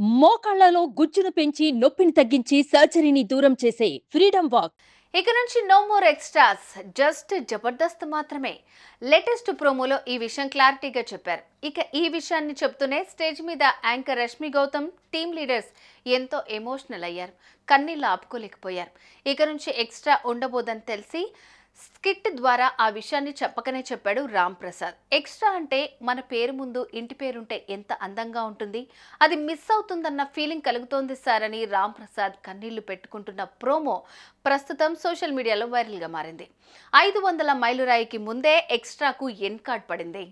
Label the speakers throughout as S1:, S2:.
S1: మోకాళ్లలో గుజ్జును పెంచి నొప్పిని తగ్గించి సర్జరీని దూరం చేసే ఫ్రీడమ్ వాక్.
S2: ఇక నుంచి no more extras, just Jabardasth మాత్రమే. లేటెస్ట్ ప్రోమోలో ఈ విషయం క్లారిటీగా చెప్పారు. ఇక ఈ విషయాన్ని చెప్తూనే స్టేజ్ మీద anchor Rashmi Gautam, team leaders ఎంతో ఎమోషనల్ అయ్యారు. కన్నీళ్ళు ఆపుకోలేకపోయారు. ఇక నుంచి ఎక్స్ట్రా ఉండబోదని తెలిసి స్కిట్ ద్వారా ఆ విషయాన్ని చెప్పకనే చెప్పాడు రామ్ ప్రసాద్. ఎక్స్ట్రా అంటే మన పేరు ముందు ఇంటి పేరుంటే ఎంత అందంగా ఉంటుంది, అది మిస్ అవుతుందన్న ఫీలింగ్ కలుగుతోంది సార్ అని రామ్ ప్రసాద్ కన్నీళ్లు పెట్టుకుంటున్న ప్రోమో ప్రస్తుతం సోషల్ మీడియాలో వైరల్గా మారింది. 500 మైలురాయికి ముందే ఎక్స్ట్రాకు ఎన్ కార్డ్ పడింది.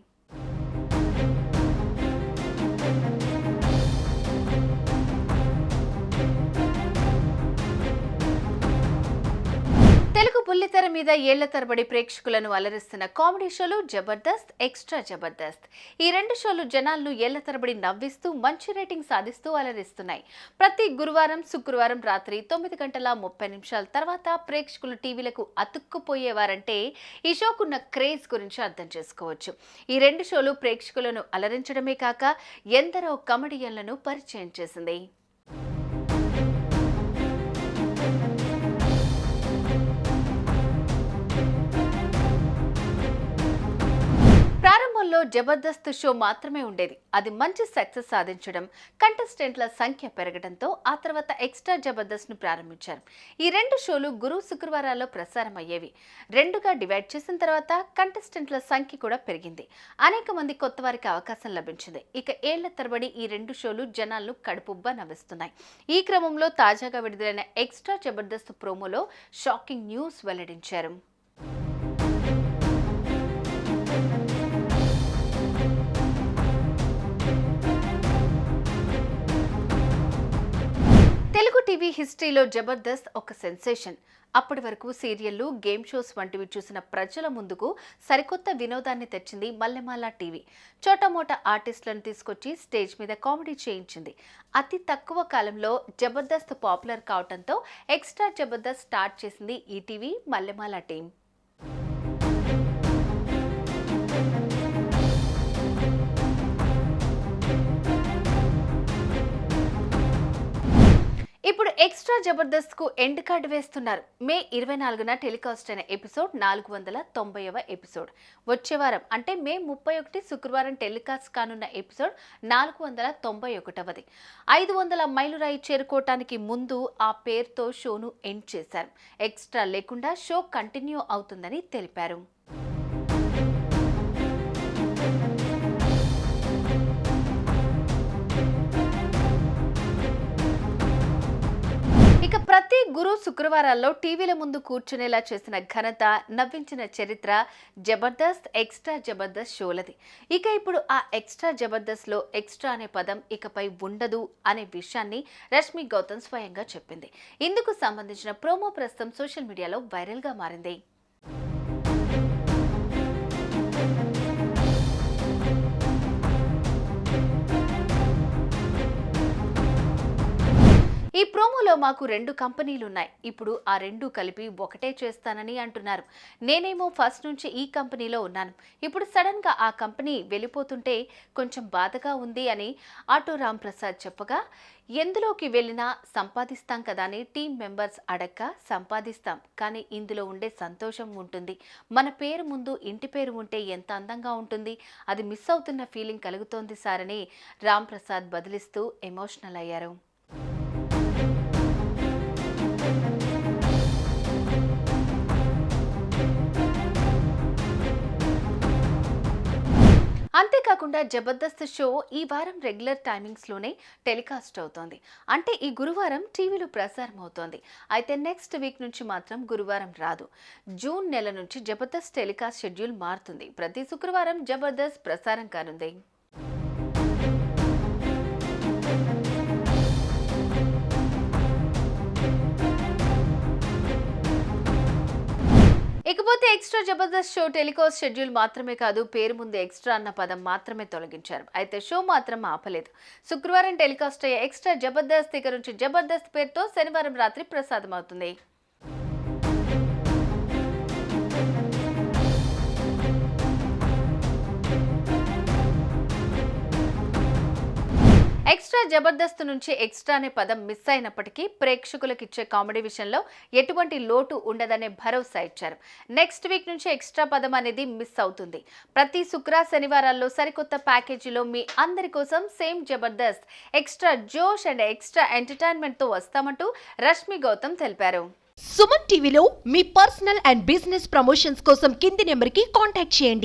S2: తెలుగు బుల్లితెర మీద ఏళ్ల తరబడి ప్రేక్షకులను అలరిస్తున్న కామెడీ షోలు జబర్దస్త్, ఎక్స్ట్రా జబర్దస్త్. ఈ రెండు షోలు జనాలను ఏళ్ల తరబడి నవ్విస్తూ మంచి రేటింగ్ సాధిస్తూ అలరిస్తున్నాయి. ప్రతి గురువారం, శుక్రవారం రాత్రి 9:30 తర్వాత ప్రేక్షకులు టీవీలకు అతుక్కుపోయేవారంటే ఈ షోకున్న క్రేజ్ గురించి అర్థం చేసుకోవచ్చు. ఈ రెండు షోలు ప్రేక్షకులను అలరించడమే కాక ఎందరో కమెడియన్లను పరిచయం చేసింది. ప్రారంభంలో జబర్దస్త్ షో మాత్రమే ఉండేది. అది మంచి సక్సెస్ సాధించడం, కంటెస్టెంట్ల సంఖ్య పెరగడంతో ఆ తర్వాత ఎక్స్ట్రా జబర్దస్త్ ను ప్రారంభించారు. ఈ రెండు షోలు గురు, శుక్రవారాల్లో ప్రసారం అయ్యేవి. రెండుగా డివైడ్ చేసిన తర్వాత కంటెస్టెంట్ల సంఖ్య కూడా పెరిగింది. అనేక మంది కొత్త వారికి అవకాశం లభించింది. ఇక ఏళ్ల తరబడి ఈ రెండు షోలు జనాలను కడుపుబ్బా నవ్విస్తున్నాయి. ఈ క్రమంలో తాజాగా విడుదలైన ఎక్స్ట్రా జబర్దస్త్ ప్రోమోలో షాకింగ్ న్యూస్ వెల్లడించారు. తెలుగు టీవీ హిస్టరీలో జబర్దస్త్ ఒక సెన్సేషన్. అప్పటి వరకు సీరియళ్లు, గేమ్ షోస్ వంటివి చూసిన ప్రజల ముందుకు సరికొత్త వినోదాన్ని తెచ్చింది మల్లెమాల టీవీ. చోటమోట ఆర్టిస్టులను తీసుకొచ్చి స్టేజ్ మీద కామెడీ చేయించింది. అతి తక్కువ కాలంలో జబర్దస్త్ పాపులర్ కావడంతో ఎక్స్ట్రా జబర్దస్త్ స్టార్ట్ చేసింది ఈటీవీ మల్లెమాల టీం. ఇప్పుడు ఎక్స్ట్రా జబర్దస్త్ కు ఎండ్ కార్డ్ వేస్తున్నారు. మే 24న టెలికాస్ట్ అయిన ఎపిసోడ్ 490వ ఎపిసోడ్. వచ్చే వారం అంటే మే 31 శుక్రవారం టెలికాస్ట్ కానున్న ఎపిసోడ్ 491వది. 500 మైలురాయి చేరుకోవటానికి ముందు ఆ పేరుతో షోను ఎండ్ చేశారు. ఎక్స్ట్రా లేకుండా షో కంటిన్యూ అవుతుందని తెలిపారు. ఇక ప్రతి గురు, శుక్రవారాల్లో టీవీల ముందు కూర్చునేలా చేసిన ఘనత, నవ్వించిన చరిత్ర జబర్దస్త్, ఎక్స్ట్రా జబర్దస్త్ షోలది. ఇక ఇప్పుడు ఆ ఎక్స్ట్రా జబర్దస్త్ లో ఎక్స్ట్రా అనే పదం ఇకపై ఉండదు అనే విషయాన్ని రష్మి గౌతమ్ స్వయంగా చెప్పింది. ఇందుకు సంబంధించిన ప్రోమో ప్రస్తుతం సోషల్ మీడియాలో వైరల్ గా మారింది. ఈ ప్రోమోలో మాకు 2 కంపెనీలున్నాయి. ఇప్పుడు ఆ 2 కలిపి ఒకటే చేస్తానని అంటున్నారు. నేనేమో ఫస్ట్ నుంచి ఈ కంపెనీలో ఉన్నాను. ఇప్పుడు సడన్ గా ఆ కంపెనీ వెళ్ళిపోతుంటే కొంచెం బాధగా ఉంది అని ఆటో రామ్ ప్రసాద్ చెప్పగా, ఎందులోకి వెళ్ళినా సంపాదిస్తాం కదా అని టీం మెంబర్స్ అడక్క సంపాదిస్తాం, కానీ ఇందులో ఉండే సంతోషం ఉంటుంది. మన పేరు ముందు ఇంటి పేరు ఉంటే ఎంత అందంగా ఉంటుంది, అది మిస్ అవుతున్న ఫీలింగ్ కలుగుతోంది సార్ అని రామ్ ప్రసాద్ బదిలిస్తూ ఎమోషనల్ అయ్యారు. అంతేకాకుండా జబర్దస్త్ షో ఈ వారం రెగ్యులర్ టైమింగ్స్లోనే టెలికాస్ట్ అవుతోంది. అంటే ఈ గురువారం టీవీలో ప్రసారం అవుతోంది. అయితే నెక్స్ట్ వీక్ నుంచి మాత్రం గురువారం రాదు. జూన్ నెల నుంచి జబర్దస్త్ టెలికాస్ట్ షెడ్యూల్ మారుతుంది. ప్రతి శుక్రవారం జబర్దస్త్ ప్రసారం కానుంది. ఇకపోతే extra Jabardasth show telecast schedule మాత్రమే కాదు, పేరు ముందు ఎక్స్ట్రా అన్న పదం మాత్రమే తొలగించారు. అయితే షో మాత్రం ఆపలేదు. శుక్రవారం టెలికాస్ట్ అయ్యే ఎక్స్ట్రా జబర్దస్త్ ఇక నుంచి జబర్దస్త్ పేరుతో శనివారం రాత్రి ప్రసారం అవుతుంది. ఎక్స్ట్రా జబర్దస్త్ నుంచి ఎక్స్ట్రా అనే పదం మిస్ అయినప్పటికీ ప్రేక్షకులకు ఇచ్చే కామెడీ విషయంలో ఎటువంటి లోటు ఉండదనే భరోసా ఇచ్చారు. నెక్స్ట్ వీక్ నుంచి ఎక్స్ట్రా పదం అనేది మిస్ అవుతుంది. ప్రతి శనివారాల్లో సరికొత్త ప్యాకేజీలో మీ అందరి కోసం సేమ్ జబర్దస్త్ ఎక్స్ట్రా జోష్ అండ్ ఎక్స్ట్రా ఎంటర్టైన్మెంట్ తో వస్తామంటూ రష్మి గౌతమ్ తెలిపారు.
S3: సుమన్ టీవీలో మీ పర్సనల్ అండ్ బిజినెస్ ప్రమోషన్స్ కోసం కింది నెంబర్కి కాంటాక్ట్ చేయండి.